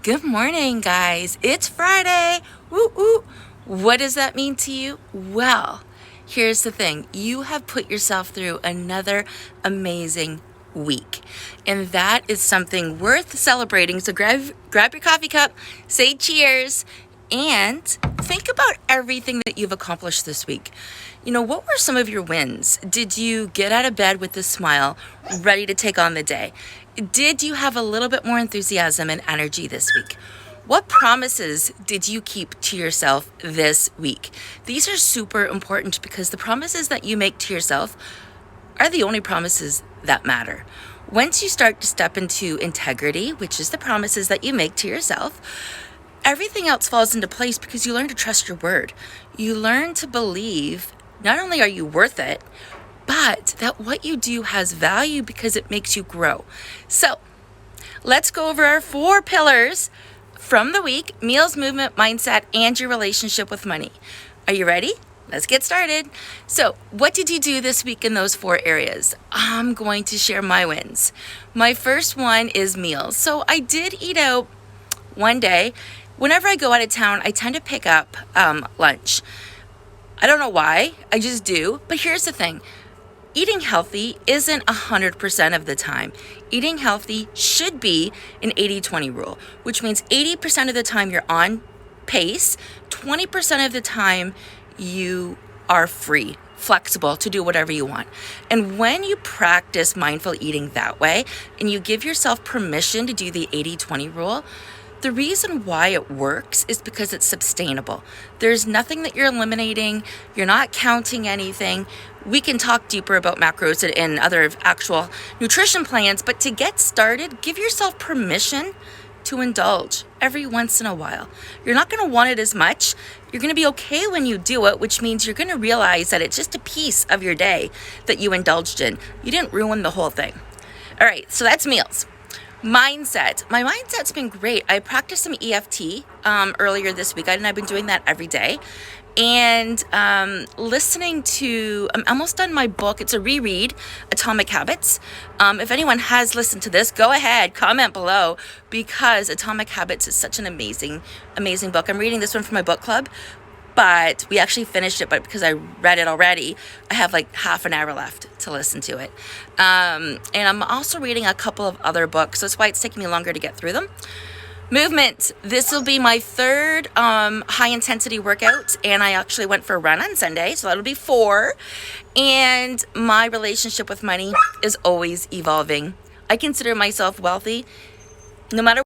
Good morning, guys. It's Friday. Woo woo. What does that mean to you? Well, here's the thing. You have put yourself through another amazing week. And that is something worth celebrating. So grab your coffee cup, say cheers, and think about everything that you've accomplished this week. What were some of your wins? Did you get out of bed with a smile, ready to take on the day? Did you have a little bit more enthusiasm and energy this week? What promises did you keep to yourself this week? These are super important because the promises that you make to yourself are the only promises that matter. Once you start to step into integrity, which is the promises that you make to yourself, everything else falls into place because you learn to trust your word. You learn to believe not only are you worth it, but that what you do has value because it makes you grow. So let's go over our 4 pillars from the week: meals, movement, mindset, and your relationship with money. Are you ready? Let's get started. So what did you do this week in those 4 areas? I'm going to share my wins. My first one is meals. So I did eat out one day. Whenever I go out of town, I tend to pick up lunch. I don't know why, I just do. But here's the thing. Eating healthy isn't 100% of the time. Eating healthy should be an 80-20 rule, which means 80% of the time you're on pace, 20% of the time you are free, flexible to do whatever you want. And when you practice mindful eating that way, and you give yourself permission to do the 80-20 rule, the reason why it works is because it's sustainable. There's nothing that you're eliminating. You're not counting anything. We can talk deeper about macros and other actual nutrition plans, but to get started, give yourself permission to indulge every once in a while. You're not going to want it as much. You're going to be okay when you do it, which means you're going to realize that it's just a piece of your day that you indulged in. You didn't ruin the whole thing. All right, so that's meals. Mindset. My mindset's been great. I practiced some EFT earlier this week, and I've been doing that every day. And listening to, I'm almost done my book. It's a reread, Atomic Habits. If anyone has listened to this, go ahead, comment below, because Atomic Habits is such an amazing, amazing book. I'm reading this one for my book club, but we actually finished it, but because I read it already, I have like half an hour left to listen to it. And I'm also reading a couple of other books, so that's why it's taking me longer to get through them. Movement. This will be my 3rd high intensity workout, and I actually went for a run on Sunday, so that'll be 4. And my relationship with money is always evolving. I consider myself wealthy no matter